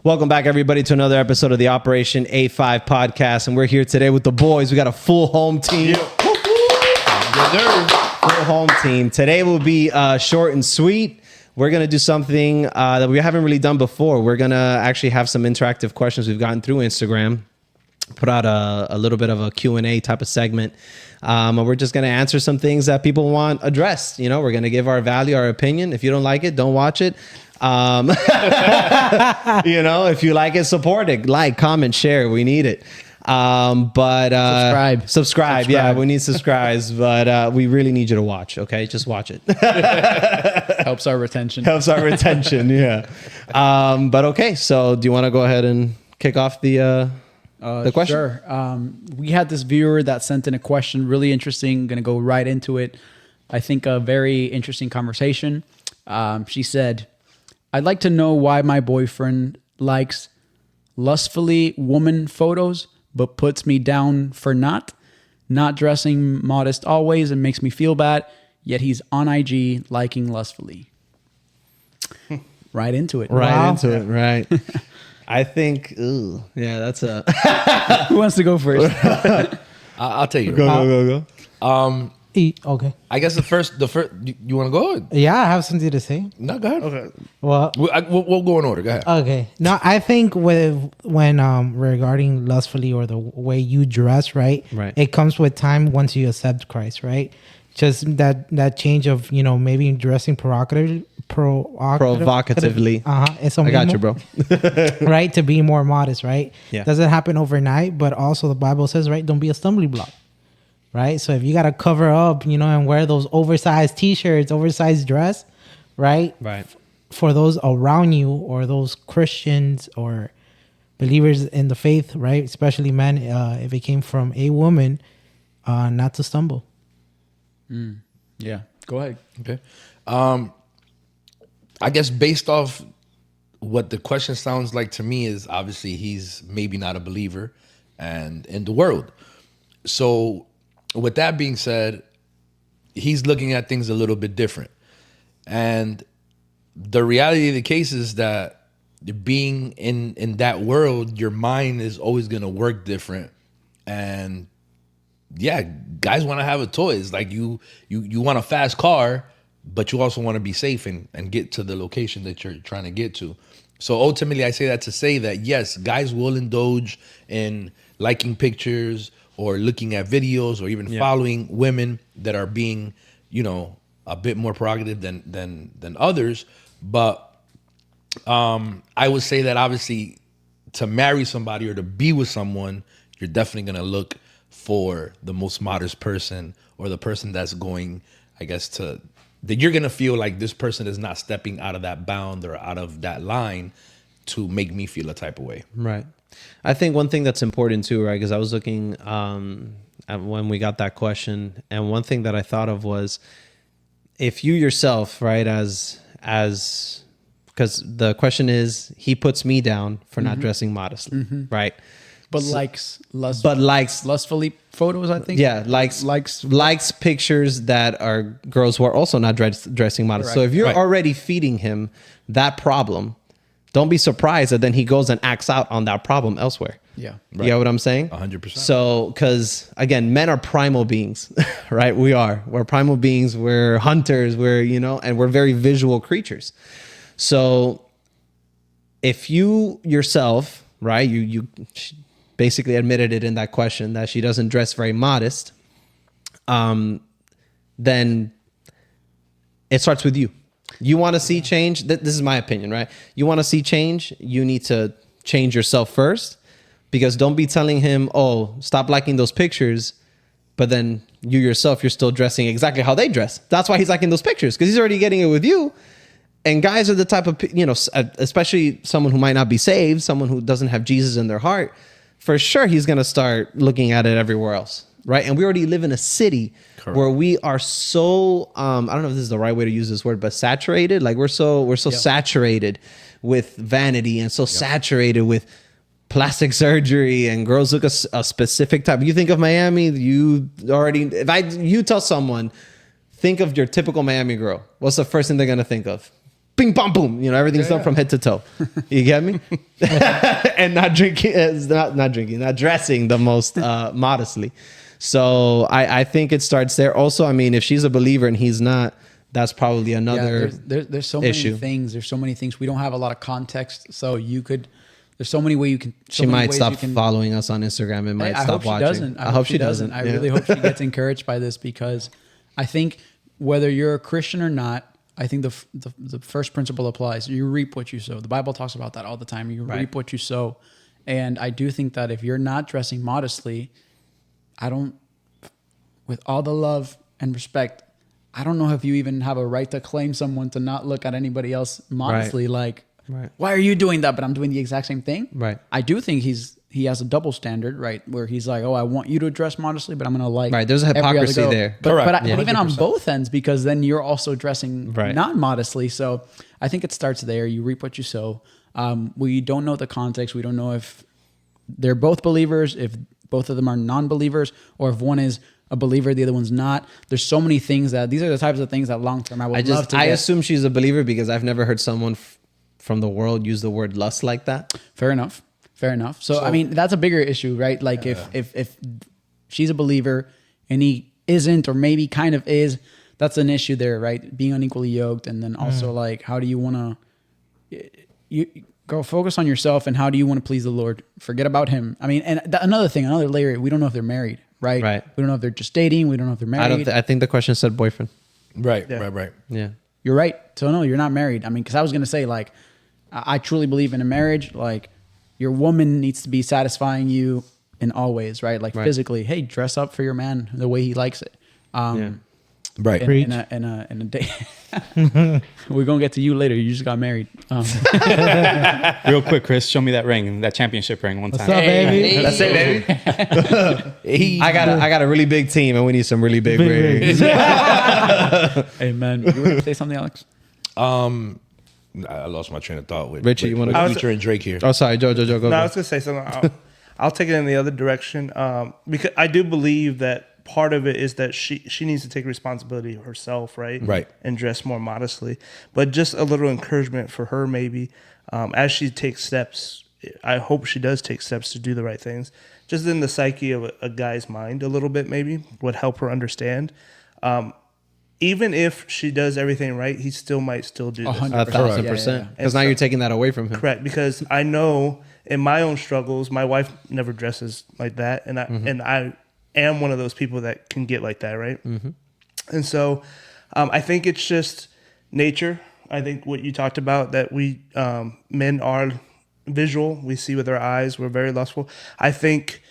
Welcome back, everybody, to another episode of the Operation A5 podcast. And we're here today with the boys. We got a full home team. Full home team. Today will be short and sweet. We're going to do something that we haven't really done before. We're going to actually have some interactive questions we've gotten through Instagram. Put out a little bit of a Q&A type of segment. And we're just going to answer some things that people want addressed. You know, we're going to give our value, our opinion. If you don't like it, don't watch it. You know, if you like it, support it, like, comment, share. We need it. Subscribe. Yeah, we need subscribes, but we really need you to watch. Okay, just watch it. Helps our retention. Yeah. But okay, so do you want to go ahead and kick off the question? Sure. We had this viewer that sent in a question, really interesting. Going to go right into it. I think a very interesting conversation. She said, I'd like to know why my boyfriend likes lustfully woman photos, but puts me down for not dressing modest always and makes me feel bad, yet he's on IG liking lustfully. Right into it. Right. I think, that's a... Who wants to go first? I'll tell you. Go. Okay. I guess the first. You want to go? Yeah, I have something to say. No, go ahead. Okay. Well, we'll go in order. Go ahead. Okay. No, I think when regarding lustfully or the way you dress, right? It comes with time once you accept Christ, right? Just that change of, you know, maybe dressing provocatively. I got you, bro. Right? To be more modest, right? Yeah. Doesn't happen overnight, but also the Bible says, right? Don't be a stumbling block. Right. So if you got to cover up, you know, and wear those oversized T-shirts, oversized dress, right? Right. For those around you or those Christians or believers in the faith, right? Especially men, if it came from a woman, not to stumble. Yeah. Go ahead. Okay. I guess based off what the question sounds like to me is obviously he's maybe not a believer and in the world. So with that being said, he's looking at things a little bit different. And the reality of the case is that being in that world, your mind is always going to work different. And yeah, guys want to have a toy. It's like you want a fast car, but you also want to be safe and get to the location that you're trying to get to. So ultimately, I say that to say that, yes, guys will indulge in liking pictures or looking at videos or even following women that are being, you know, a bit more provocative than others. But I would say that obviously to marry somebody or to be with someone, you're definitely going to look for the most modest person or the person that's going, I guess, that you're going to feel like this person is not stepping out of that bound or out of that line to make me feel a type of way. Right. I think one thing that's important too, right? Because I was looking at when we got that question, and one thing that I thought of was if you yourself, right, as because the question is, he puts me down for not dressing modestly, right? But So, likes lustfully photos, I think. Yeah, likes pictures that are girls who are also not dressing modest. Right. So if you're already feeding him that problem, don't be surprised that then he goes and acts out on that problem elsewhere. Yeah. You get what I'm saying? 100%. So, because again, men are primal beings, right? We're primal beings. We're hunters. And we're very visual creatures. So if you yourself, right, you basically admitted it in that question that she doesn't dress very modest, then it starts with you. You want to see change? This is my opinion, right? You want to see change? You need to change yourself first, because don't be telling him, oh, stop liking those pictures, but then you yourself, you're still dressing exactly how they dress. That's why he's liking those pictures, because he's already getting it with you. And guys are the type of, especially someone who might not be saved, someone who doesn't have Jesus in their heart, for sure he's going to start looking at it everywhere else, right? And we already live in a city where we are so, I don't know if this is the right way to use this word, but saturated. Like we're so saturated with vanity and so saturated with plastic surgery, and girls look a specific type. You think of Miami, you tell someone, think of your typical Miami girl, what's the first thing they're going to think of? bing, bam, boom. You know, everything's done from head to toe. You get me? And not dressing the most modestly. So I think it starts there. Also, I mean, if she's a believer and he's not, that's probably another there's so many issue. things. There's so many things. We don't have a lot of context. So there's so many ways you can. She might stop following us on Instagram and might stop watching. I hope she doesn't. I really hope she gets encouraged by this, because I think whether you're a Christian or not, I think the first principle applies. You reap what you sow. The Bible talks about that all the time. You reap what you sow. And I do think that if you're not dressing modestly, with all the love and respect, I don't know if you even have a right to claim someone to not look at anybody else modestly. Like, why are you doing that? But I'm doing the exact same thing. Right. I do think he has a double standard, right? Where he's like, oh, I want you to dress modestly, but I'm going to like. Right. There's a hypocrisy there. But even on both ends, because then you're also dressing not modestly. So I think it starts there. You reap what you sow. We don't know the context. We don't know if they're both believers, if both of them are non-believers, or if one is a believer, the other one's not. There's so many things these are the types of things that long term I would love to. I assume she's a believer because I've never heard someone from the world use the word lust like that. Fair enough. So I mean, that's a bigger issue, right? Like if she's a believer and he isn't, or maybe kind of is, that's an issue there, right? Being unequally yoked, and then also like, how do you want to? You go focus on yourself, and how do you want to please the Lord? Forget about him. I mean, and another layer, we don't know if they're married, right? We don't know if they're just dating. We don't know if they're married. I think the question said boyfriend. Right. Yeah. You're right. So no, you're not married. I mean, because I was going to say, like, I truly believe in a marriage. Like, your woman needs to be satisfying you in all ways, right? Like physically, hey, dress up for your man the way he likes it. Right. In a day. We're gonna get to you later. You just got married. Real quick, Chris, show me that ring, that championship ring one time. What's up, baby? That's it, baby. I got a really big team, and we need some really big rings. Hey man, you want to say something, Alex? I lost my train of thought with Richie. You want to Future and Drake here? Oh, sorry, Joe. Go. No, I was gonna say something. I'll take it in the other direction, because I do believe that part of it is that she needs to take responsibility herself, right? And dress more modestly. But just a little encouragement for her, maybe, as she takes steps. I hope she does take steps to do the right things. Just in the psyche of a guy's mind, a little bit maybe would help her understand. Even if she does everything right, he still might still do this. 1,000%. Because now you're taking that away from him. Correct. Because I know in my own struggles, my wife never dresses like that, and I am one of those people that can get like that, right? And so I think it's just nature. I think what you talked about, that we men are visual. We see with our eyes. We're very lustful. I think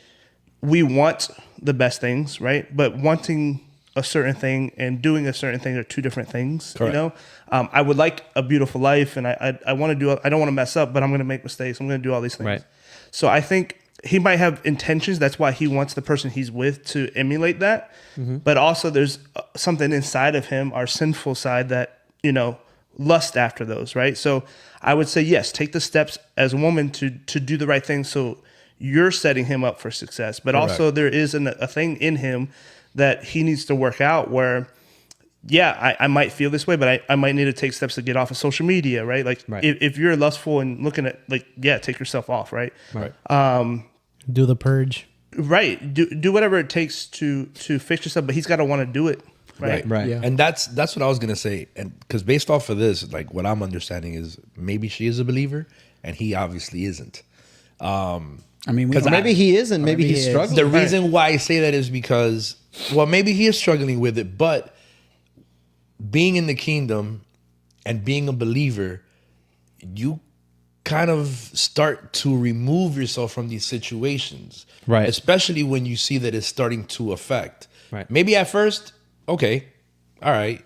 we want the best things, right? But wanting a certain thing and doing a certain thing are two different things. Correct. You know, I would like a beautiful life, and I want to do. I don't want to mess up, but I'm going to make mistakes. I'm going to do all these things. Right. So I think he might have intentions. That's why he wants the person he's with to emulate that. But also, there's something inside of him, our sinful side, that lust after those. Right. So I would say yes, take the steps as a woman to do the right thing. So you're setting him up for success. But also, there is a thing in him that he needs to work out where, I might feel this way, but I might need to take steps to get off of social media, right? Like if you're lustful and looking at take yourself off, right? Do the purge. Right. Do whatever it takes to fix yourself, but he's got to want to do it. Right. Yeah. And that's what I was going to say. And because based off of this, like what I'm understanding is maybe she is a believer and he obviously isn't. I mean, maybe he is, and maybe he's struggling. The reason why I say that is because, well, maybe he is struggling with it, but being in the kingdom and being a believer, you kind of start to remove yourself from these situations, right? Especially when you see that it's starting to affect. Right. Maybe at first, okay, all right,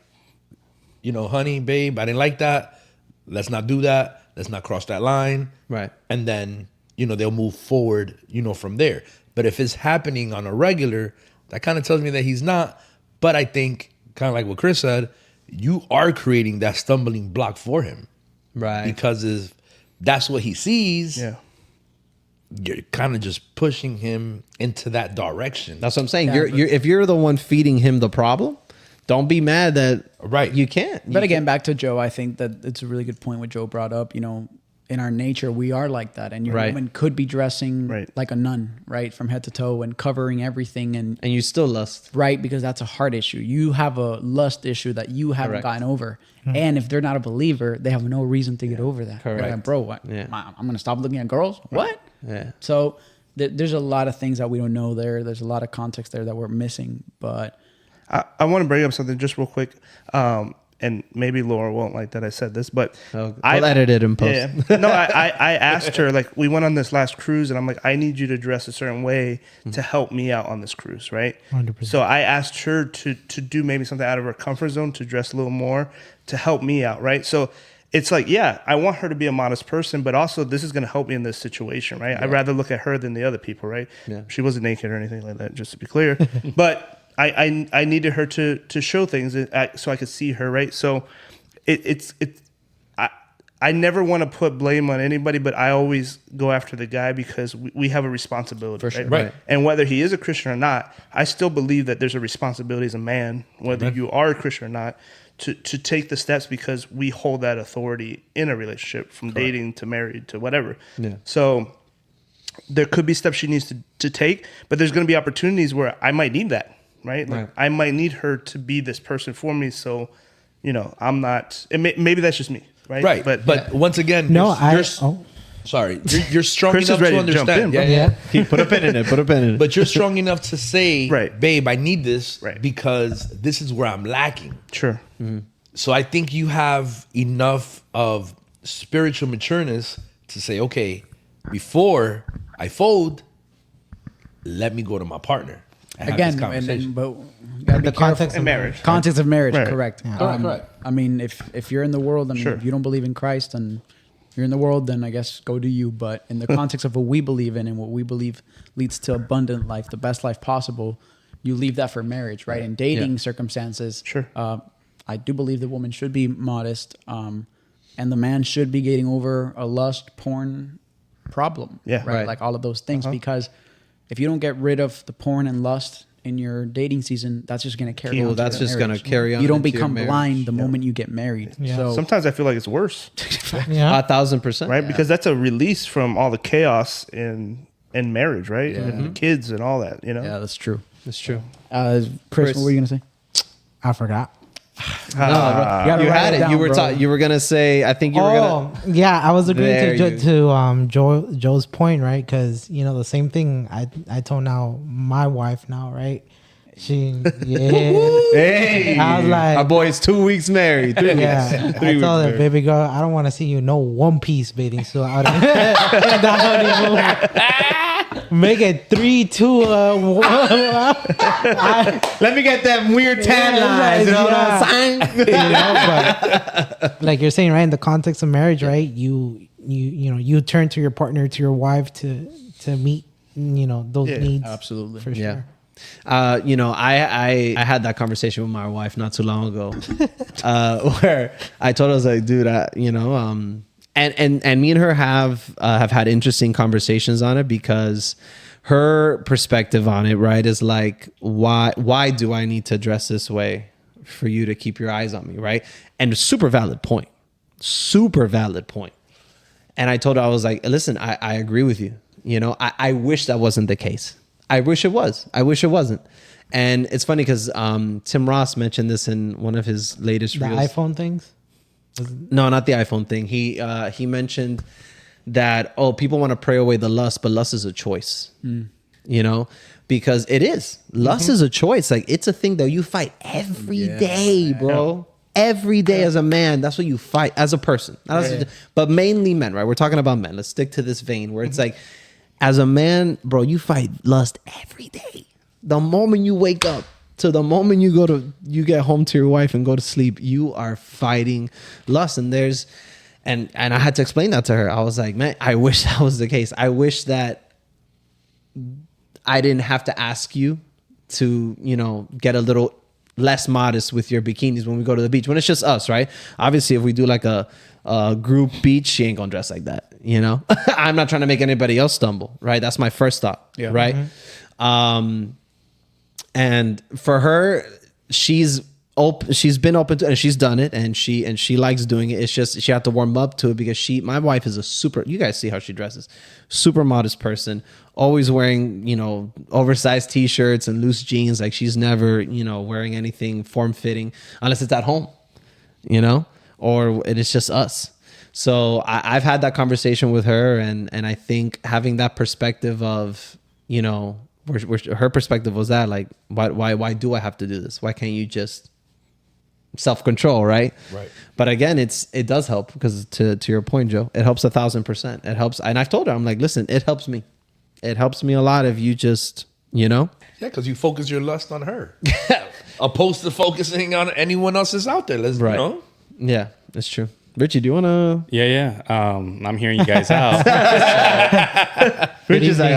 honey, babe, I didn't like that. Let's not do that. Let's not cross that line. Right. And then they'll move forward, from there. But if it's happening on a regular, that kind of tells me that he's not. But I think, kind of like what Chris said, you are creating that stumbling block for him. Right. Because if that's what he sees, you're kind of just pushing him into that direction. That's what I'm saying. If you're the one feeding him the problem, don't be mad that Right. you can't. But again, back to Joe, I think that it's a really good point what Joe brought up. You know, in our nature, we are like that. And your Right. woman could be dressing Right. like a nun, right? From head to toe and covering everything. And you still lust. right, because that's a heart issue. You have a lust issue that you haven't Correct. gotten over. And if they're not a believer, they have no reason to get over that. They're Correct. like, bro, what? Yeah. I'm going to stop looking at girls? What? Yeah. So there's a lot of things that we don't know there. There's a lot of context there that we're missing. But I want to bring up something just real quick. And maybe Laura won't like that I said this, but I'll edit it in post. Yeah. No, I asked her, like, we went on this last cruise and I'm like, I need you to dress a certain way to help me out on this cruise, right? 100%. So I asked her to do maybe something out of her comfort zone, to dress a little more, to help me out, right? So it's like, yeah, I want her to be a modest person, but also this is going to help me in this situation, right? I'd rather look at her than the other people, right? Yeah. She wasn't naked or anything like that, just to be clear. But I needed her to show things so I could see her, right? So I never want to put blame on anybody, but I always go after the guy because we have a responsibility. For sure. Right. And whether he is a Christian or not, I still believe that there's a responsibility as a man, whether you are a Christian or not, to take the steps because we hold that authority in a relationship from dating to married to whatever. Yeah. So there could be steps she needs to take, but there's going to be opportunities where I might need that, right? Like I might need her to be this person for me. So, I'm not, maybe that's just me. Right. Right. But once again, No, sorry, you're strong Chris enough is ready to to jump understand. in, Yeah, bro. yeah. Put a pin in it. Put a pin in it. But you're strong enough to say, Right. babe, I need this Right. because this is where I'm lacking. Sure. So I think you have enough of spiritual matureness to say, okay, before I fold, let me go to my partner. And have this again, conversation. but you gotta be The careful. context In marriage. Context of marriage, Right. correct. Correct. I mean, if you're in the world, I mean, Sure. if you don't believe in Christ and you're in the world, then I guess go do you. But in the context of what we believe in and what we believe leads to abundant life, the best life possible, you leave that for marriage, right? In dating circumstances, Sure. I do believe the woman should be modest, and the man should be getting over a lust, porn problem, Yeah. right? Right. Like all of those things, because if you don't get rid of the porn and lust in your dating season, that's just going to carry Well, on. to that's your just marriage. gonna carry on You don't into your become marriage. blind the moment you get married. Yeah. So Sometimes I feel like it's worse, Yeah. 1,000%. right? Because that's a release from all the chaos in marriage, right? And the kids and all that, yeah, that's true. That's true. Chris, what were you going to say? I forgot. gotta You write had it it. down, You were bro. you were gonna say. I think you were gonna. Yeah, I was agreeing There to you- Joe's point, right? Because the same thing I told now my wife now, right? She Hey, I was like- our boy's 2 weeks married. 3 yeah. weeks. I told her, baby girl, I don't want to see you no one piece bathing suit out in the honeymoon. Make it 3, 2, 1. Let me get them weird tan Yeah, lines. You know what I'm yeah. saying? But like you're saying, right, in the context of marriage, right? You turn to your partner, to your wife to meet those Yeah, needs. Absolutely. For sure. Yeah. I had that conversation with my wife not too long ago, where I told her, I was like, dude, and me and her have had interesting conversations on it, because her perspective on it, right, is like, why do I need to dress this way for you to keep your eyes on me, right? And a super valid point. And I told her, I was like, listen, I agree with you. I wish that wasn't the case. I wish it was. I wish it wasn't. And it's funny because Tim Ross mentioned this in one of his latest The reels. iPhone things. No, not the iPhone thing. He mentioned that, people want to pray away the lust, but lust is a choice. Because it is. Lust is a choice. Like, it's a thing that you fight every day, bro. Every day as a man, that's what you fight as a person. But mainly men, right? We're talking about men. Let's stick to this vein where it's like, as a man, bro, you fight lust every day. The moment you wake up to the moment you get home to your wife and go to sleep, you are fighting lust. And and I had to explain that to her. I was like, man, I wish that was the case. I wish that I didn't have to ask you to, get a little less modest with your bikinis when we go to the beach, when it's just us, right? Obviously, if we do like a group beach, she ain't gonna dress like that, I'm not trying to make anybody else stumble, right? That's my first thought, right? And for her, she's she's been open to, and she's done it, and she likes doing it. It's just she had to warm up to it because my wife is a super, you guys see how she dresses, super modest person, always wearing, oversized t-shirts and loose jeans. Like she's never, wearing anything form-fitting unless it's at home, or it's just us. So I've had that conversation with her, and I think having that perspective of, where her perspective was that, like, why do I have to do this? Why can't you just self-control, right? Right. But again, it does help because to your point, Joe, it helps 1,000%. It helps, and I've told her, I'm like, listen, it helps me. It helps me a lot if you just, Yeah, because you focus your lust on her, opposed to focusing on anyone else that's out there. Right. Yeah, that's true. Richie, do you want to? Yeah. I'm hearing you guys out. Richie's like,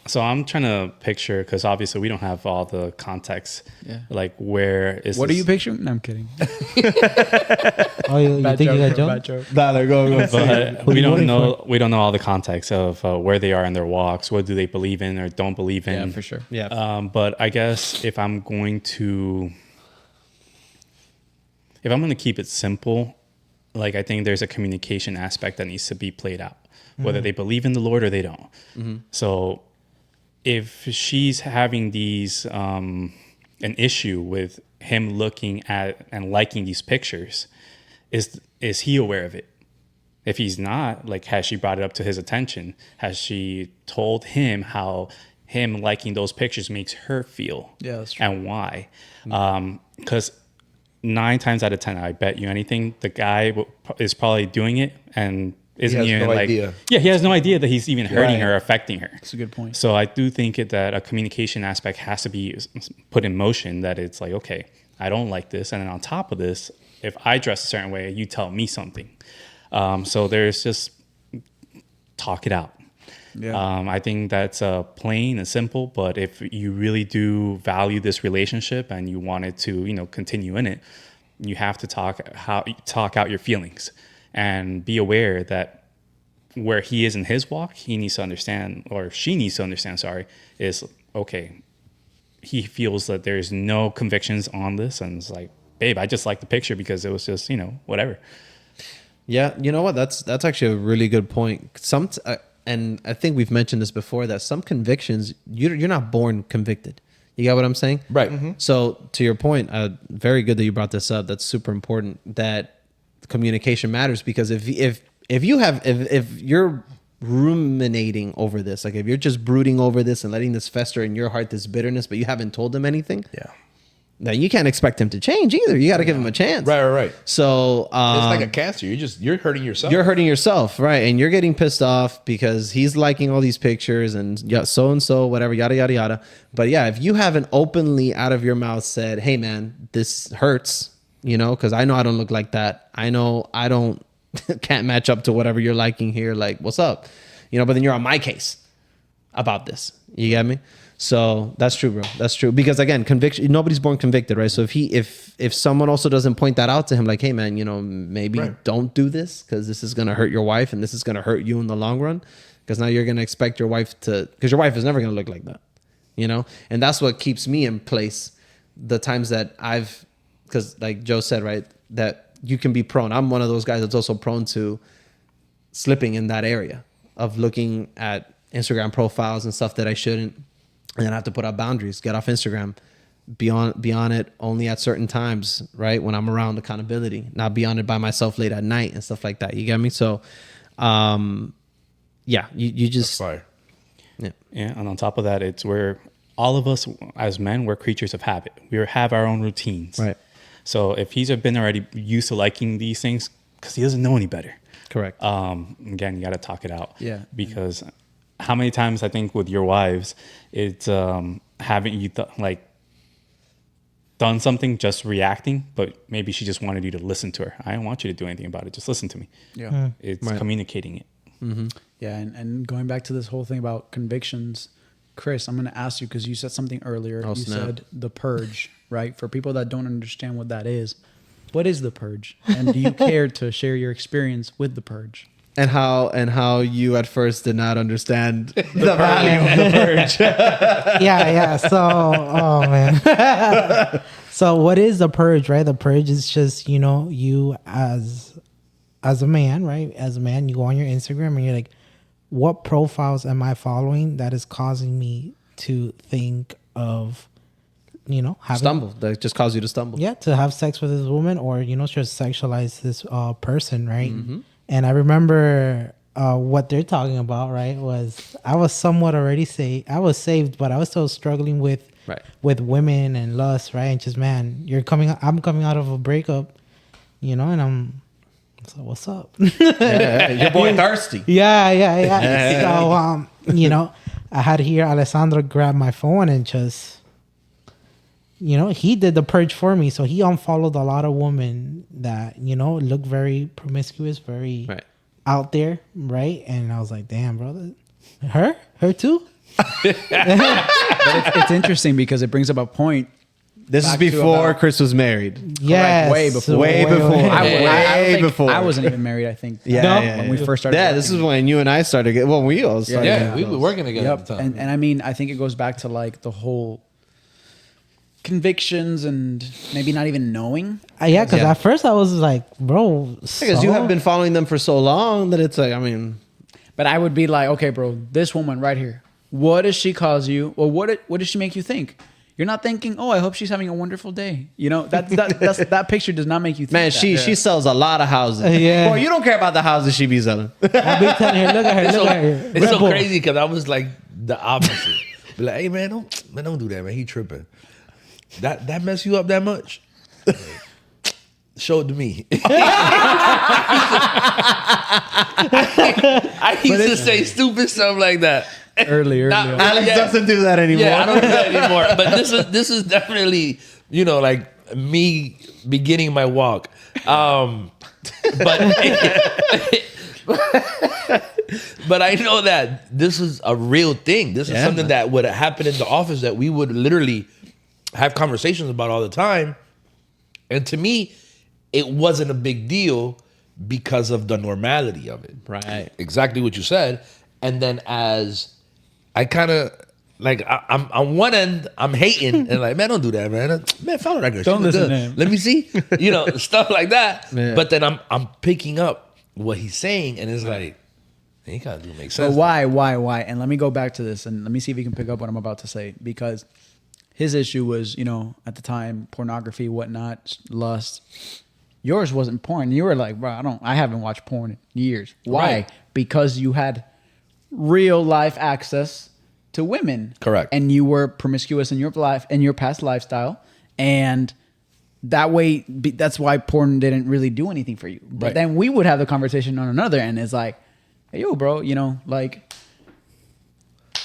So I'm trying to picture, because obviously we don't have all the context. Yeah. Like, where is What this? are you picturing? No, I'm kidding. Oh, you Bad think you joke, got bad jumped? joke. go. But Who we you don't voting know. We don't know all the context of where they are in their walks. What do they believe in or don't believe in? Yeah, for sure. Yeah. But I guess if I'm going to keep it simple, like, I think there's a communication aspect that needs to be played out, whether they believe in the Lord or they don't. So if she's having these an issue with him looking at and liking these pictures, is he aware of it? If he's not, like, has she brought it up to his attention? Has she told him how him liking those pictures makes her feel? Yeah, that's true. And why? Because 9 times out of 10, I bet you anything, the guy is probably doing it and isn't has even no like, idea. yeah, he has no idea that he's even hurting Right. her, or affecting her. That's a good point. So I do think that a communication aspect has to be put in motion, that it's like, okay, I don't like this. And then on top of this, if I dress a certain way, you tell me something. So there's just talk it out. Yeah. I think that's plain and simple, but if you really do value this relationship and you wanted to, continue in it, you have to talk out your feelings and be aware that where he is in his walk, he needs to understand, or she needs to understand, is, okay, he feels that there's no convictions on this, and it's like, babe, I just like the picture because it was just, whatever. Yeah, you know what? That's actually a really good point. And I think we've mentioned this before, that some convictions you're not born convicted. You got what I'm saying? Right. So to your point, very good that you brought this up. That's super important. That communication matters, because if you're ruminating over this, like if you're just brooding over this and letting this fester in your heart, this bitterness, but you haven't told them anything, then you can't expect him to change either. You got to give him a chance. Right. So It's like a cancer. You're hurting yourself. you're hurting yourself, right? And you're getting pissed off because he's liking all these pictures and so whatever, yada yada yada. But yeah, if you haven't openly out of your mouth said, "Hey man, this hurts," because I know I don't look like that. I know I don't can't match up to whatever you're liking here. Like, what's up? But then you're on my case about this. You get me? So that's true, bro. That's true. Because again, conviction, nobody's born convicted, right? So if someone also doesn't point that out to him, like, hey man, maybe don't do this because this is going to hurt your wife and this is going to hurt you in the long run. Because now you're going to expect your wife because your wife is never going to look like that, And that's what keeps me in place the times that because like Joe said, right, that you can be prone. I'm one of those guys that's also prone to slipping in that area of looking at Instagram profiles and stuff that I shouldn't. And then I have to put up boundaries, get off Instagram, be on it only at certain times, right? When I'm around, accountability, not be on it by myself late at night and stuff like that. You get me? So, yeah, you just. That's fire. Yeah. And on top of that, it's where all of us as men, we're creatures of habit. We have our own routines. Right. So if he's been already used to liking these things, because he doesn't know any better. Correct. Again, you got to talk it out. Yeah. Because how many times I think with your wives, it's having you done something, just reacting, but maybe she just wanted you to listen to her. I don't want you to do anything about it. Just listen to me. Yeah. It's communicating it. Yeah, and going back to this whole thing about convictions, Chris, I'm going to ask you, because you said something earlier. You said the purge, right? For people that don't understand what that is, what is the purge? And do you care to share your experience with the purge? and how you at first did not understand the value of the purge. Yeah. So, oh man. So what is the purge, right? The purge is just, you as a man, right? As a man, you go on your Instagram and you're like, what profiles am I following that is causing me to think of, having Stumble. That just caused you to stumble. Yeah, to have sex with this woman or, just sexualize this person, right? And I remember what they're talking about, right, was I was somewhat already saved. I was saved, but I was still struggling with women and lust, right? And just, man, I'm coming out of a breakup, and I'm, so what's up? Your boy thirsty. Yeah. So, I had to hear Alessandro grab my phone and just, he did the purge for me. So he unfollowed a lot of women that, looked very promiscuous, very out there, right? And I was like, damn, brother. Her too? But it's interesting because it brings up a point. This is before Chris was married. Yes. Way before. Way before. I before. I wasn't even married, I think. When we first started. Yeah, this is when you and I started. We all started. Yeah, we were working together at Yep. the time. And I mean, I think it goes back to like the whole convictions and maybe not even knowing. Yeah, because at first I was like, bro. Because you have been following them for so long that it's like, But I would be like, okay, bro, this woman right here, what does she cause you? Or what does she make you think? You're not thinking, oh, I hope she's having a wonderful day. That picture does not make you think. Man, she sells a lot of houses. Yeah. Boy, you don't care about the houses she be selling. I'll be telling her, look at her. It's so crazy because I was like the opposite. Be like, hey man, don't do that, man. He tripping. That mess you up that much? Show it to me. I used to say stupid stuff like that. Earlier. Alex doesn't do that anymore. Yeah, I don't do that anymore. But this is definitely, like me beginning my walk. But but I know that this is a real thing. This is something that would happen in the office that we would literally have conversations about all the time. And to me, it wasn't a big deal because of the normality of it. Right. Exactly what you said. And then as I kind of like, I'm on one end, I'm hating and like, man, don't do that, man. Man, follow that girl. Don't She look listen good. to him. Let me see, stuff like that. Yeah. But then I'm picking up what he's saying, and it's like, he kind of do make But sense. why? And let me go back to this and let me see if you can pick up what I'm about to say. Because his issue was, at the time, pornography, whatnot, lust. Yours wasn't porn. You were like, bro, I haven't watched porn in years. Why? Right. Because you had real life access to women. Correct. And you were promiscuous in your life, in your past lifestyle. And that way, that's why porn didn't really do anything for you. But then we would have the conversation on another end. It's like, hey, yo, bro, like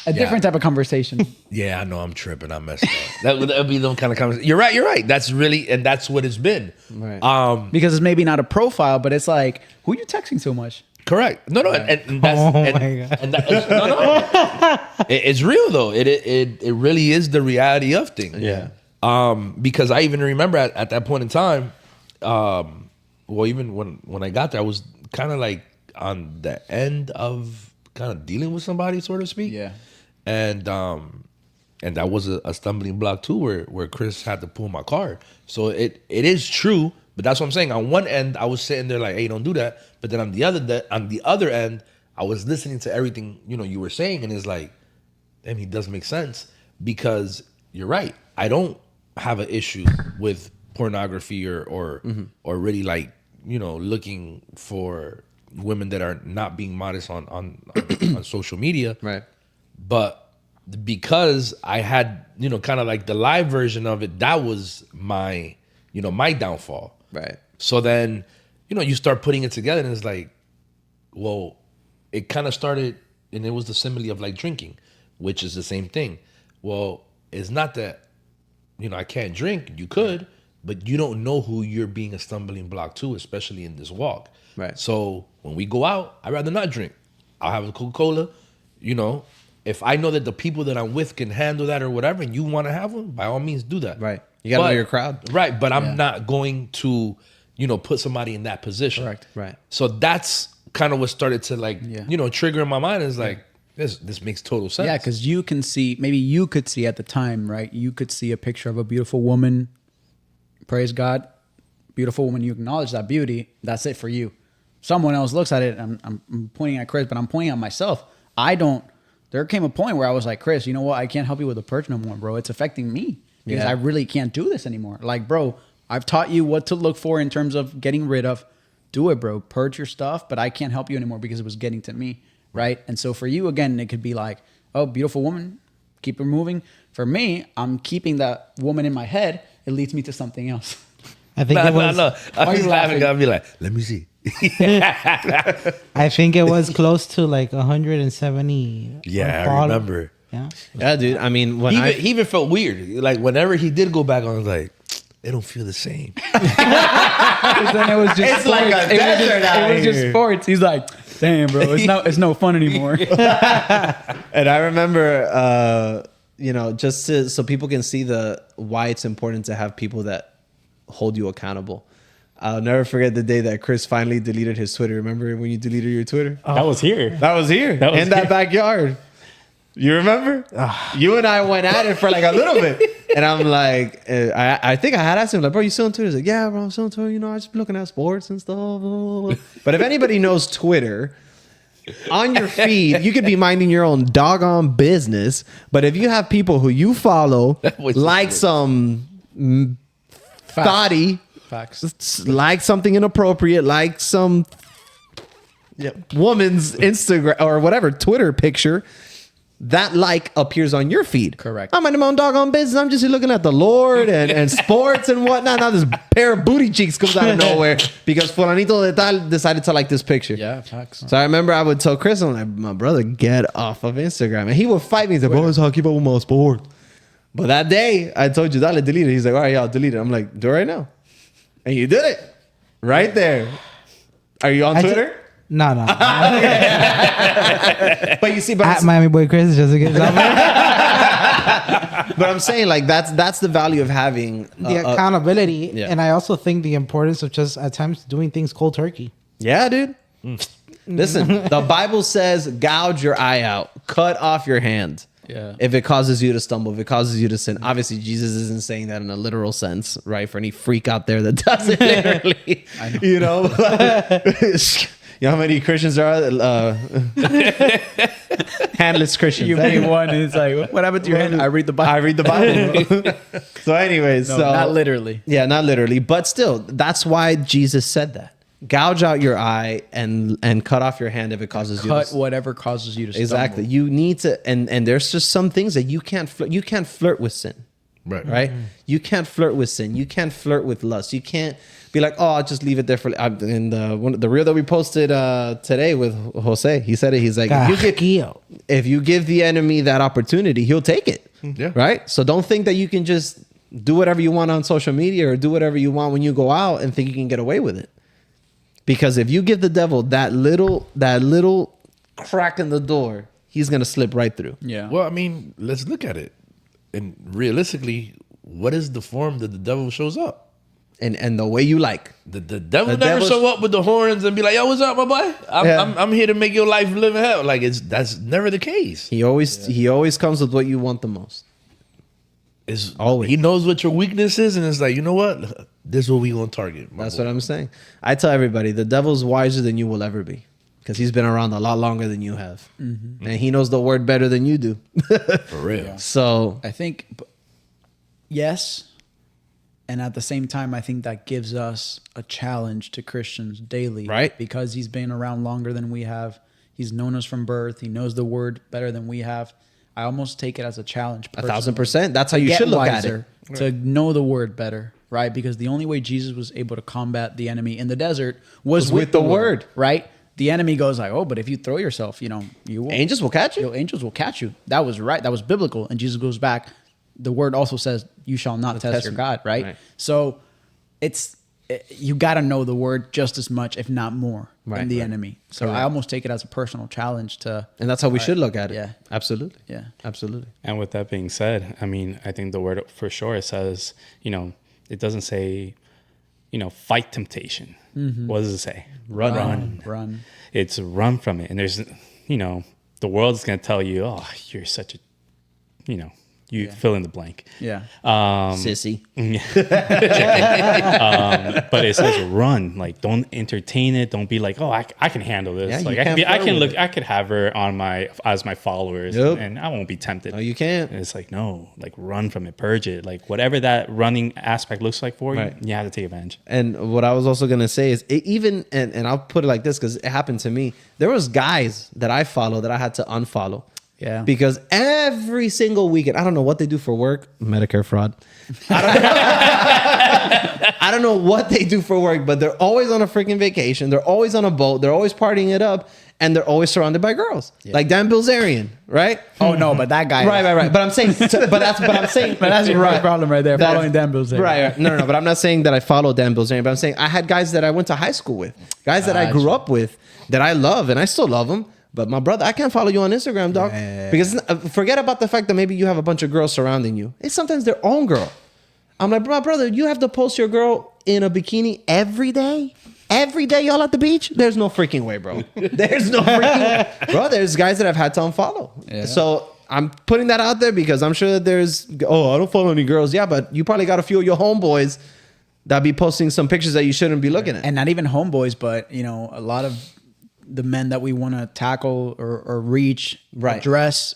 a different type of conversation. Yeah, I know I'm tripping. I'm messed up. That would be the kind of conversation. You're right. That's really, and that's what it's been. Right. Because it's maybe not a profile, but it's like, who are you texting so much? Correct. No, and that's My God. and no. It's real though. It really is the reality of things. Yeah. Because I even remember at that point in time, even when I got there, I was kind of like on the end of kind of dealing with somebody, so to speak. Yeah. And that was a stumbling block too, where Chris had to pull my card. So it is true, but that's what I'm saying. On one end, I was sitting there like, "Hey, don't do that." But then on the other end, I was listening to everything you were saying, and it's like, damn, he does make sense because you're right. I don't have an issue with pornography or really like looking for women that are not being modest on social media. Right. But because I had, kind of like the live version of it, that was my, my downfall. Right. So then, you start putting it together and it's like, well, it kind of started, and it was the simile of like drinking, which is the same thing. Well, it's not that, I can't drink. You could, but you don't know who you're being a stumbling block to, especially in this walk. Right. So when we go out, I'd rather not drink. I'll have a Coca-Cola, If I know that the people that I'm with can handle that or whatever, and you want to have one, by all means do that. Right. You got to know your crowd. Right. But I'm not going to, put somebody in that position. Correct. Right. So that's kind of what started to like, trigger in my mind is like, this makes total sense. Yeah, because you can see, maybe you could see at the time, right? You could see a picture of a beautiful woman. Praise God. Beautiful woman. You acknowledge that beauty. That's it for you. Someone else looks at it. I'm pointing at Chris, but I'm pointing at myself. There came a point where I was like, Chris, you know what? I can't help you with the purge no more, bro. It's affecting me because I really can't do this anymore. Like, bro, I've taught you what to look for in terms of getting rid of. Do it, bro. Purge your stuff, but I can't help you anymore because it was getting to me, right? And so for you, again, it could be like, oh, beautiful woman, keep her moving. For me, I'm keeping that woman in my head. It leads me to something else. I think it was. No. I was laughing. I'll be like, let me see. I think it was close to like 170. Yeah, I remember. Yeah, dude. I mean, he even felt weird. Like whenever he did go back on, I was like, it don't feel the same. Then it was just It's like a desert out It was just here. sports. He's like, damn, bro, it's no fun anymore. And I remember, just so people can see why it's important to have people that hold you accountable. I'll never forget the day that Chris finally deleted his Twitter. Remember when you deleted your Twitter? That was here. That was here That was in that here. backyard. You remember? You and I went at it for like a little bit, and I'm like, I think I had asked him like, bro, you still on Twitter? He's like, yeah, bro, I'm still on Twitter. I just been looking at sports and stuff. Blah, blah, blah. But if anybody knows Twitter, on your feed, you could be minding your own doggone business. But if you have people who you follow, like some thotty, Facts. like something inappropriate, like some woman's Instagram or whatever Twitter picture, that like appears on your feed. Correct. I'm minding my own doggone business. I'm just here looking at the Lord and sports and whatnot. Now this pair of booty cheeks comes out of nowhere because Fulanito de Tal decided to like this picture. Yeah, facts. So I remember I would tell Chris, I'm like, my brother, get off of Instagram. And he would fight me. He's like, bro, that's how I keep up with my sport. But that day, I told you, dale, delete it. He's like, all right, yeah, I'll delete it. I'm like, do it right now. And you did it. Right there. Are you on Twitter? No. But you see, but At Miami Boy Chris, just to get but I'm saying like that's the value of having the accountability, yeah. and I also think the importance of just at times doing things cold turkey. Yeah, dude. Listen, the Bible says, gouge your eye out, cut off your hand. Yeah. If it causes you to stumble, if it causes you to sin. Obviously, Jesus isn't saying that in a literal sense, right? For any freak out there that does it literally. I know. You know? You know how many Christians there are? Handless Christians. You made one, and it's like, what happened to your hand? I read the Bible. I read the Bible. So anyways, No, so not literally. Yeah, not literally, but still, that's why Jesus said that. Gouge out your eye and cut off your hand if it causes you to Cut whatever causes you to stumble. Exactly. You need to, and there's just some things that you can't flirt with sin. Right. You can't flirt with sin. You can't flirt with lust. You can't be like, oh, I'll just leave it there for. In the reel that we posted today with Jose, he said it. He's like, if you give the enemy that opportunity, he'll take it. Yeah. Right. So don't think that you can just do whatever you want on social media or do whatever you want when you go out and think you can get away with it. Because if you give the devil that little crack in the door, he's gonna slip right through. Yeah. Well, I mean, let's look at it. And realistically, what is the form that the devil shows up? And the way you like. The devil The never devil's- show up with the horns and be like, "Yo, what's up, my boy? I'm here to make your life live in hell." Like that's never the case. He always comes with what you want the most. It's Always. He knows what your weakness is, and it's like, you know what? This is what we gonna target. That's what I'm saying. I tell everybody, the devil's wiser than you will ever be. Because he's been around a lot longer than you have. Mm-hmm. And he knows the word better than you do. For real. So I think, yes. And at the same time, I think that gives us a challenge to Christians daily. Right. Because he's been around longer than we have. He's known us from birth. He knows the word better than we have. I almost take it as a challenge. 1,000%. That's how you Get should look wiser, at it. to know the word better, right? Because the only way Jesus was able to combat the enemy in the desert was with the word, right? The enemy goes like, oh, but if you throw yourself, you will. Angels will catch you. Angels will catch you. That was right. That was biblical. And Jesus goes back. The word also says, you shall not test your me. God, right? So you got to know the word just as much, if not more, than the enemy. So I almost take it as a personal challenge to. And that's how we should look at it. Yeah. Absolutely. Yeah. Absolutely. And with that being said, I mean, I think the word for sure, it says, it doesn't say, fight temptation. What does it say? Run. It's run from it. And there's, the world's going to tell you, oh, you're such a, you fill in the blank. Yeah. Sissy. But it says run. Like, don't entertain it. Don't be like, oh, I can handle this. Yeah, like, you can't I flirt can with look. it. I could have her as my followers, Yep. and I won't be tempted. No, you can't. And it's like, no, like run from it, purge it. Like whatever that running aspect looks like for you, Right. you have to take advantage. And what I was also gonna say is, and I'll put it like this because it happened to me. There was guys that I follow that I had to unfollow. Yeah. Because every single weekend, I don't know what they do for work, Medicare fraud. I don't know what they do for work, but they're always on a freaking vacation. They're always on a boat. They're always partying it up, and they're always surrounded by girls, like Dan Bilzerian, right? Oh no, but that guy. Right. But I'm saying, but that's Your right. problem right there. Following Dan Bilzerian. Right. No. But I'm not saying that I follow Dan Bilzerian. But I'm saying I had guys that I went to high school with, guys that I grew up with, that I love, and I still love them. But my brother, I can't follow you on Instagram, dog. Yeah. Because forget about the fact that maybe you have a bunch of girls surrounding you. It's sometimes their own girl. I'm like, my brother, you have to post your girl in a bikini every day? Every day y'all at the beach? There's no freaking way, bro. There's no freaking way. Bro, there's guys that I've had to unfollow. Yeah. So I'm putting that out there because I'm sure that there's, I don't follow any girls. Yeah, but you probably got a few of your homeboys that be posting some pictures that you shouldn't be looking at. And not even homeboys, but a lot of the men that we want to tackle or reach, address.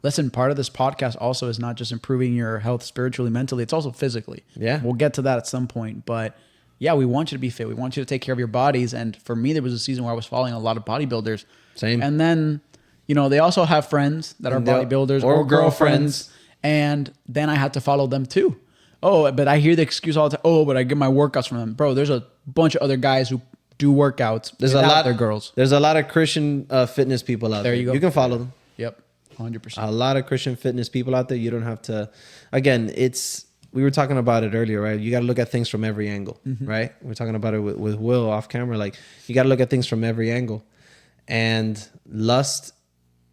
Listen, part of this podcast also is not just improving your health spiritually, mentally. It's also physically. Yeah. We'll get to that at some point. But yeah, we want you to be fit. We want you to take care of your bodies. And for me, there was a season where I was following a lot of bodybuilders. Same. And then, they also have friends that are bodybuilders or girlfriends. And then I had to follow them too. Oh, but I hear the excuse all the time. Oh, but I get my workouts from them. Bro, there's a bunch of other guys who do workouts. There's a lot of girls. There's a lot of Christian fitness people out there. There you go. You can follow them. Yep. 100%. A lot of Christian fitness people out there. You don't have to. Again, we were talking about it earlier, right? You got to look at things from every angle, right? We're talking about it with Will off camera. Like, you got to look at things from every angle. And lust,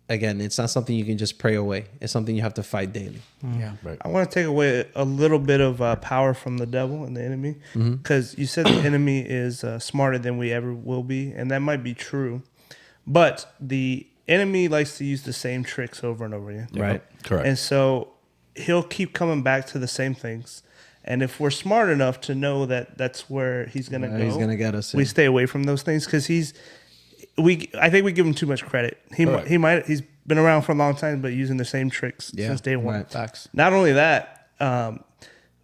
again, it's not something you can just pray away. It's something you have to fight daily. Yeah. Right. I want to take away a little bit of power from the devil and the enemy, because you said the enemy is smarter than we ever will be, and that might be true, but the enemy likes to use the same tricks over and over again. Right. Correct. And so he'll keep coming back to the same things. And if we're smart enough to know that that's where he's going to go, he's gonna get us. we stay away from those things, because I think we give him too much credit. He's been around for a long time, but using the same tricks since day one. Right. Facts. Not only that,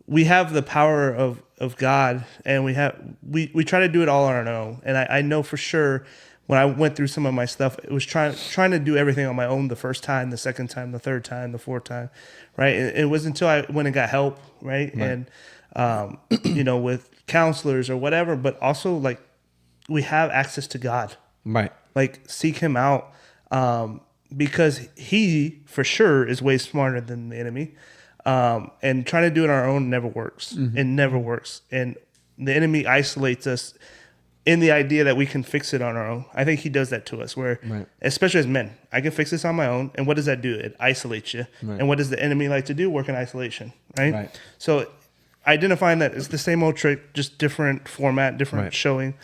we have the power of God, and we try to do it all on our own. And I know for sure, when I went through some of my stuff, it was trying to do everything on my own the first time, the second time, the third time, the fourth time, right? It was until I went and got help, right? And with counselors or whatever, but also like we have access to God, Right. like seek Him out, because He for sure is way smarter than the enemy, and trying to do it on our own never works. It never works, and the enemy isolates us in the idea that we can fix it on our own. I think he does that to us, where, especially as men, I can fix this on my own. And what does that do? It isolates you. Right. And what does the enemy like to do? Work in isolation, right? So identifying that it's the same old trick, just different format, different showing.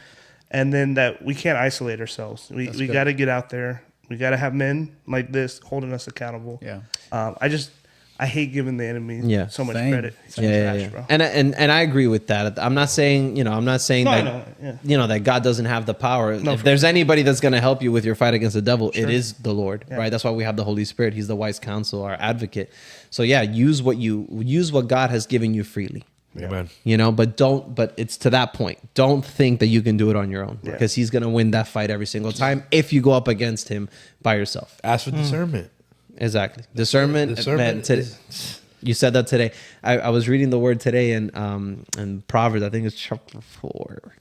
And then that we can't isolate ourselves. We got to get out there. We got to have men like this holding us accountable. Yeah. I hate giving the enemy so much Same. credit. It's trash, bro. And I agree with that. I'm not saying that that God doesn't have the power. If there's anybody that's going to help you with your fight against the devil, it is the Lord, right? That's why we have the Holy Spirit. He's the wise counsel, our advocate. So use what God has given you freely. Amen. But it's to that point. Don't think that you can do it on your own, because He's going to win that fight every single time if you go up against Him by yourself. Ask for discernment. Exactly. Discernment. Man, you said that today. I was reading the word today in Proverbs. I think it's chapter 4.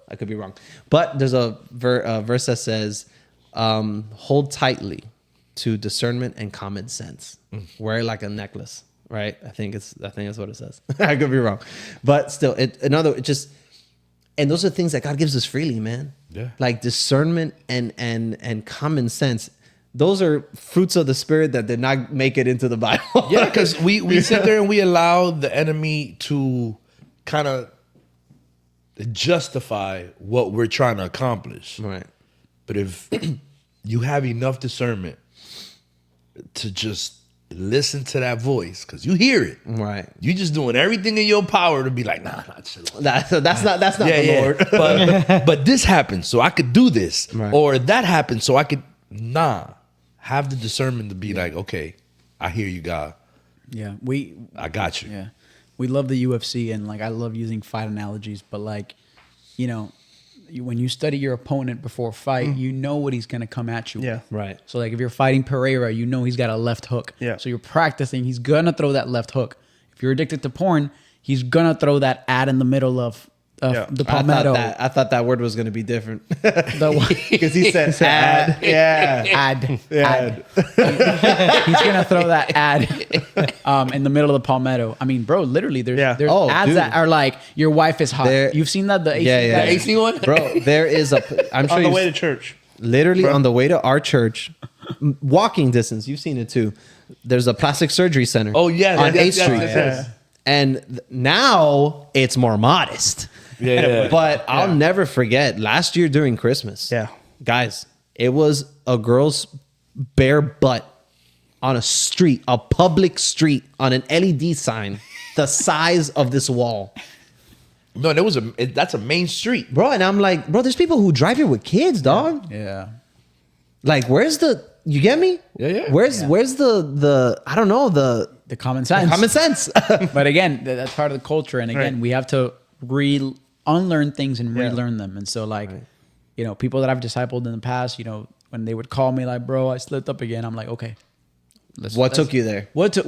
I could be wrong. But there's a verse that says, hold tightly to discernment and common sense. Wear it like a necklace. Right? I think that's what it says. I could be wrong. But still, and those are things that God gives us freely, man. Yeah. Like discernment and common sense. Those are fruits of the Spirit that did not make it into the Bible. Yeah, because we sit there and we allow the enemy to kind of justify what we're trying to accomplish. Right. But if you have enough discernment to just listen to that voice, because you hear it. Right. You just doing everything in your power to be like, nah, chill. That's not the Lord. but this happened, so I could do this. Right. Or that happened, so I could have the discernment to be like, okay, I hear you, God. Yeah, I got you. Yeah, we love the UFC, and like I love using fight analogies, but like, you know, when you study your opponent before a fight, you know what he's gonna come at you. Yeah. with. Right. So like if you're fighting Pereira, you know he's got a left hook. Yeah. So you're practicing. He's gonna throw that left hook. If you're addicted to porn, he's gonna throw that ad in the middle of the palmetto. I thought that word was going to be different. Because he said ad. Yeah. Ad. He's gonna throw that ad in the middle of the palmetto. I mean, bro, literally, there's Yeah. Oh, ads dude. that are like your wife is hot. There- You've seen that? The AC, Yeah, yeah. that- The AC one? Bro, there is I'm sure On the you've way to church. literally on the way to our church, walking distance. You've seen it too. There's a plastic surgery center. Oh, yes, on yes, 8th yes, Street. yes, yes. And now it's more modest. Yeah. But I'll never forget last year during Christmas. Yeah. Guys, it was a girl's bare butt on a street, a public street, on an LED sign the size of this wall. No, that's a main street. Bro, and I'm like, bro, there's people who drive here with kids, dog. Yeah. Like, where's the, you get me? Yeah. Where's the I don't know, the Common sense. common sense. But again, that's part of the culture. And again, Right. we have to unlearn things and relearn them. And so like, you know, people that I've discipled in the past, you know, when they would call me like, bro, I slipped up again. I'm like, okay. What took you there? What?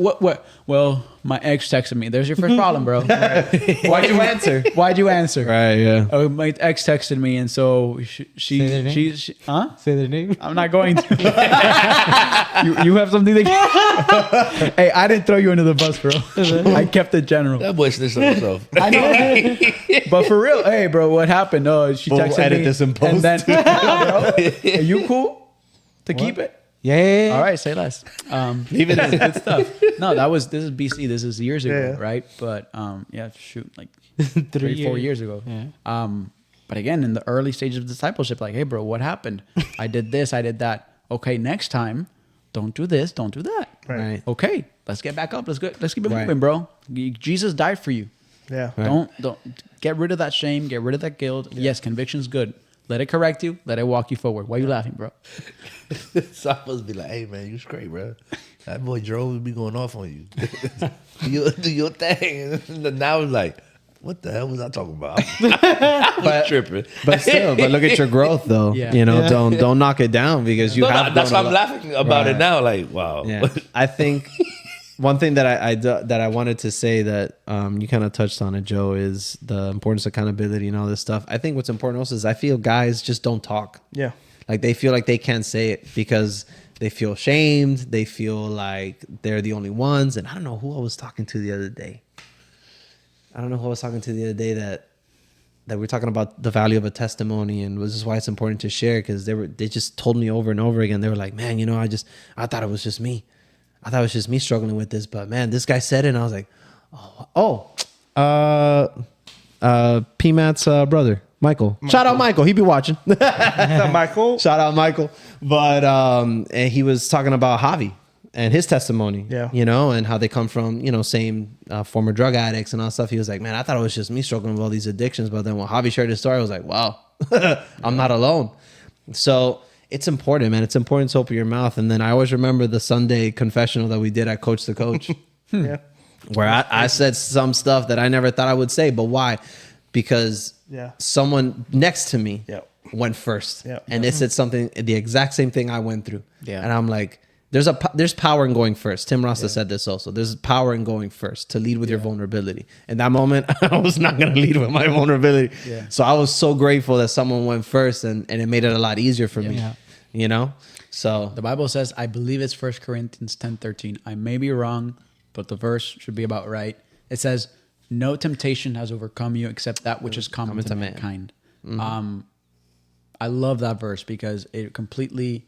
Well, my ex texted me. There's your first problem, bro. Why'd you answer? Why'd you answer? Right, yeah. Oh, my ex texted me, and so Say their name? she huh? Say their name. I'm not going to. you have something to Hey, I didn't throw you under the bus, bro. I kept it general. That boy snitched on himself. I know, right? But for real, hey, bro, what happened? Oh, she We'll texted edit me. this in post. And then, bro, are you cool to keep it? Yeah. All right, say less. Leave it in. Good stuff. No, this is BC. This is years ago, Yeah. right? But yeah, shoot, like 3 4 years ago. Yeah. But again, in the early stages of discipleship, like, hey, bro, what happened? I did this, I did that. Okay, next time, don't do this, don't do that. Right. Okay, let's get back up. Let's keep it Right. moving, bro. Jesus died for you. Yeah. Don't get rid of that shame. Get rid of that guilt. Yes, conviction's good. Let it correct you. Let it walk you forward. Why are you laughing, bro? So I'm supposed to be like, hey, man, you straight, bro. That boy Jerome be going off on you. do your thing. And now it's like, what the hell was I talking about? I was tripping. But look at your growth though. Yeah. You know, Yeah. don't knock it down because you No, have that's why grown I'm a lot. laughing about it Right. now. Like, wow. Yeah. I think one thing that I wanted to say that you kind of touched on it, Joe, is the importance of accountability and all this stuff. I think what's important also is I feel guys just don't talk. Yeah. Like they feel like they can't say it because they feel shamed. They feel like they're the only ones. And I don't know who I was talking to the other day. That we were talking about the value of a testimony and this is why it's important to share because they just told me over and over again. They were like, man, you know, I thought it was just me. I thought it was just me struggling with this, but man, this guy said it and I was like, P-Matt's brother, Michael. Shout out Michael. He be watching. Is that Michael? Shout out Michael. But and he was talking about Javi and his testimony. Yeah. You know, and how they come from, you know, same former drug addicts and all that stuff. He was like, man, I thought it was just me struggling with all these addictions. But then when Javi shared his story, I was like, wow, I'm not alone. So it's important, man. It's important to open your mouth. And then I always remember the Sunday confessional that we did at Coach to Coach. Yeah. Where I said some stuff that I never thought I would say. But why? Because someone next to me went first. Yeah. And they said something, the exact same thing I went through. Yeah. And I'm like, there's power in going first. Tim Rasta said this also. There's power in going first to lead with your vulnerability. In that moment, I was not going to lead with my vulnerability. Yeah. So I was so grateful that someone went first and it made it a lot easier for me. Yeah. You know? So The Bible says, I believe it's 1 Corinthians 10:13. I may be wrong, but the verse should be about right. It says, no temptation has overcome you except that which is common to mankind. I love that verse because it completely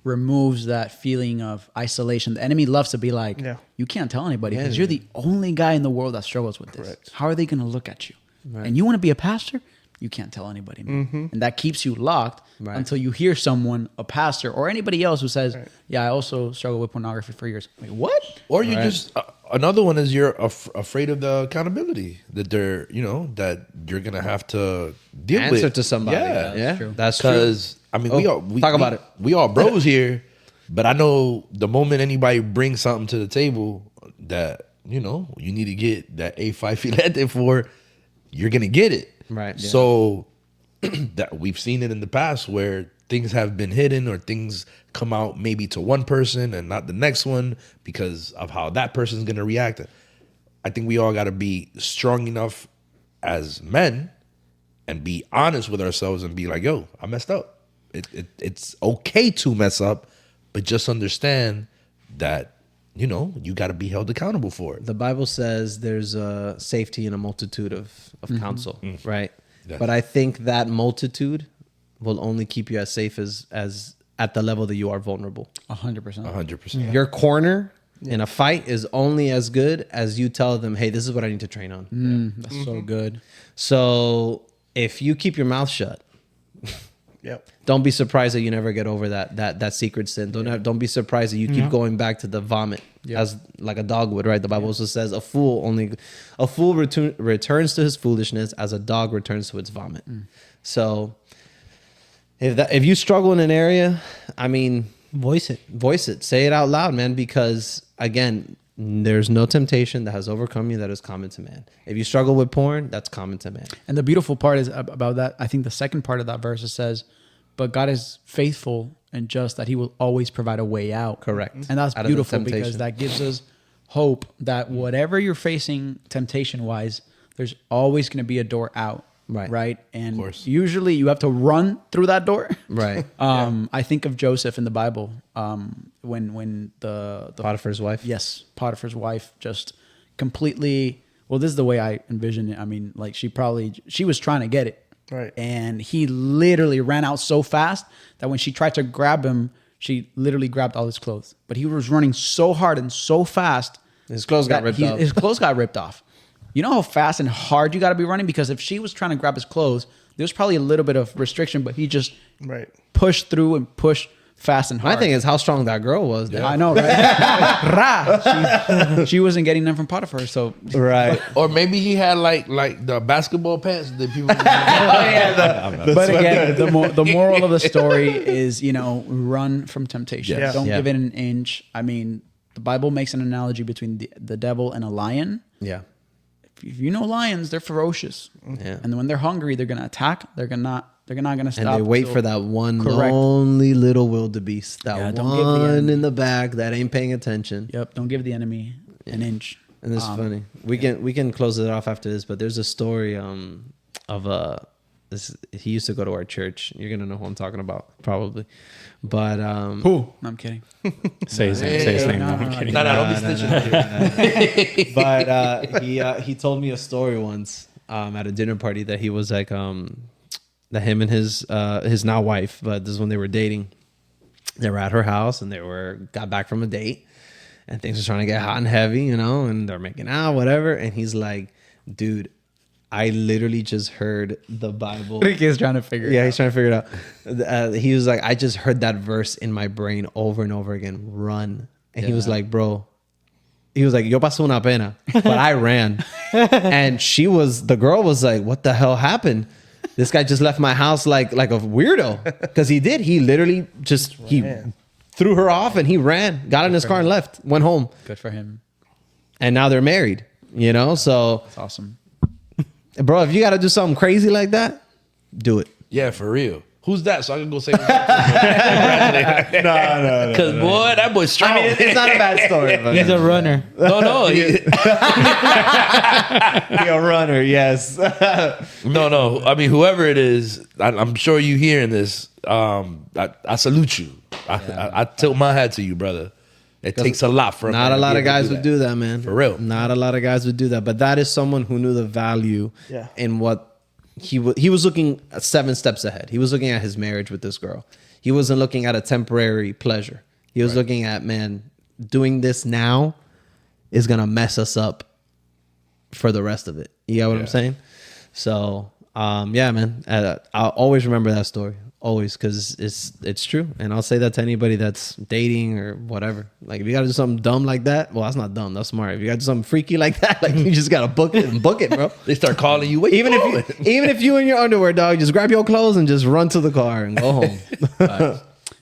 removes that feeling of isolation. The enemy loves to be like, you can't tell anybody because you're the only guy in the world that struggles with this. Correct. How are they going to look at you? And you want to be a pastor? you can't tell anybody, man. And that keeps you locked Right. until you hear someone, a pastor or anybody else who says, yeah, I also struggle with pornography for years. Wait, what? Or you just another one is you're afraid of the accountability that they're that you're gonna have to deal with. Answer to somebody. Yeah, Yeah, true. that's true. because I mean we talk about it. We all bros here, but I know the moment anybody brings something to the table that you need to get that A5 filete for, you're gonna get it. Right. Yeah. So that we've seen it in the past where things have been hidden or things come out maybe to one person and not the next one because of how that person's going to react. I think we all got to be strong enough as men and be honest with ourselves and be like, yo, I messed up. It's okay to mess up, but just understand that, you got to be held accountable for it. The Bible says there's a safety in a multitude of counsel, right? Yeah. But I think that multitude will only keep you as safe as at the level that you are vulnerable. 100%. 100%. Your corner in a fight is only as good as you tell them, hey, this is what I need to train on. That's so good. So if you keep your mouth shut, Yep. don't be surprised that you never get over that secret sin. Don't be surprised that you keep going back to the vomit as like a dog would, right? The Bible also says a fool returns to his foolishness as a dog returns to its vomit. So if you struggle in an area, I mean, voice it, say it out loud, man, because again, there's no temptation that has overcome you that is common to man. If you struggle with porn, that's common to man. And the beautiful part is about that. I think the second part of that verse, it says, but God is faithful and just that he will always provide a way out. Correct. And that's Out of the beautiful temptation. because that gives us hope that whatever you're facing temptation wise, there's always going to be a door out. Right. Right. And course. usually you have to run through that door. Right. I think of Joseph in the Bible. When the Potiphar's wife. Yes, Potiphar's wife just completely. Well, this is the way I envision it. I mean, like she was trying to get it, Right. and he literally ran out so fast that when she tried to grab him, she literally grabbed all his clothes. But he was running so hard and so fast, His clothes got ripped off. His clothes got ripped off. You know how fast and hard you got to be running? Because if she was trying to grab his clothes, there's probably a little bit of restriction, but he just Right. pushed through and pushed fast and hard. My thing is how strong that girl was. Yeah, I know, right? She wasn't getting them from Potiphar, so Right. Or maybe he had like the basketball pants that people. But again, the moral of the story is, run from temptation. Yes. Don't Yeah. give it an inch. I mean, the Bible makes an analogy between the devil and a lion. Yeah. If you know lions, they're ferocious. Yeah. And when they're hungry, they're going to attack. They're not going to stop. And they wait till- for that one Correct. lonely little wildebeest, that Yeah, don't give the one enemy- in the back that ain't paying attention. Yep. Don't give the enemy an inch. And it's funny. We can close it off after this, but there's a story of he used to go to our church. You're gonna know who I'm talking about, probably. But Who? No, I'm kidding. Say his name. No, I'm kidding. No, don't be snitching. But he told me a story once at a dinner party that he was like that him and his now wife, but this is when they were dating. They were at her house and got back from a date, and things were trying to get hot and heavy, and they're making out, whatever. And he's like, "Dude, I literally just heard the Bible." Ricky is trying to figure it out. He's trying to figure it out. He was like, I just heard that verse in my brain over and over again. Run. And he was like, bro. He was like, yo pasó una pena, but I ran. And the girl was like, what the hell happened? This guy just left my house like a weirdo. Because he did. He literally he threw her off and he ran, got in his car and left, went home. Good for him. And now they're married, so That's awesome. bro, if you got to do something crazy like that, do it. Yeah, for real. Who's that? So I can go say. No. Because boy, that boy's strong. I mean, it's not a bad story. But He's a runner. no. a runner, yes. No. I mean, whoever it is, I'm sure you hearing this. I salute you. I tilt my hat to you, brother. It takes a lot for Not a lot of guys would do that, man. For real. Not a lot of guys would do that. But that is someone who knew the value Yeah. in what he was looking 7 steps ahead. He was looking at his marriage with this girl. He wasn't looking at a temporary pleasure. He was looking at, man, doing this now is going to mess us up for the rest of it. You get what I'm saying? So Yeah, man. I'll always remember that story. Always, because it's true. And I'll say that to anybody that's dating or whatever. Like, if you got to do something dumb like that, well, that's not dumb. That's smart. If you got to do something freaky like that, like, you just got to book it and book it, bro. They start calling you. Even if you in your underwear, dog, just grab your clothes and just run to the car and go home.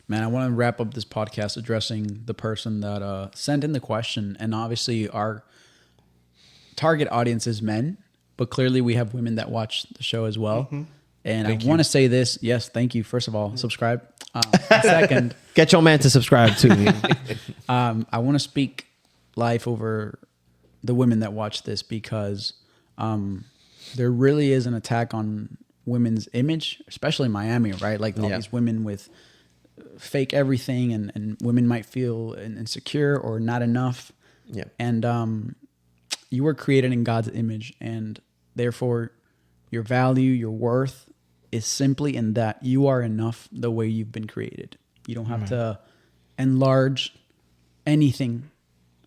Man, I want to wrap up this podcast addressing the person that sent in the question. And obviously, our target audience is men, but clearly we have women that watch the show as well. Mm-hmm. And I want to say this. Yes, thank you. First of all, subscribe. Second, get your man to subscribe too. I want to speak life over the women that watch this, because there really is an attack on women's image, especially in Miami, right? Like all these women with fake everything, and women might feel insecure or not enough. Yeah. And you were created in God's image, and therefore your value, your worth is simply in that you are enough the way you've been created. You don't have to enlarge anything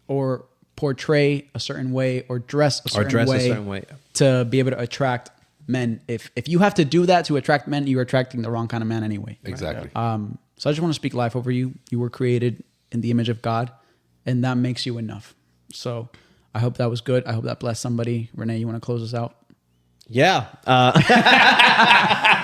or portray a certain way or dress a certain way to be able to attract men. If you have to do that to attract men, you're attracting the wrong kind of man anyway. Exactly. So I just want to speak life over you. You were created in the image of God, and that makes you enough. So I hope that was good. I hope that blessed somebody. Renee, you want to close us out? Yeah.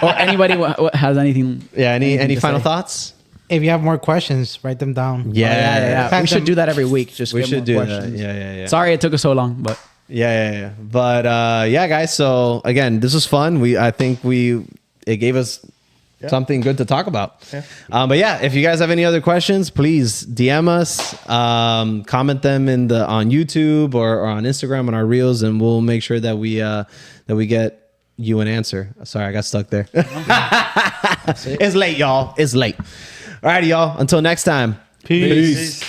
Or anybody has anything? Yeah. Any final thoughts? If you have more questions, write them down. Yeah. We should do that every week. Just we should do questions. that. Yeah. Sorry it took us so long, but yeah. But yeah, guys. So again, this was fun. I think it gave us something good to talk about. Yeah. But yeah, if you guys have any other questions, please DM us, comment them on YouTube or on Instagram on our reels, and we'll make sure that we get you an answer. Sorry, I got stuck there. It's late, y'all. It's late. All righty, y'all. Until next time. Peace.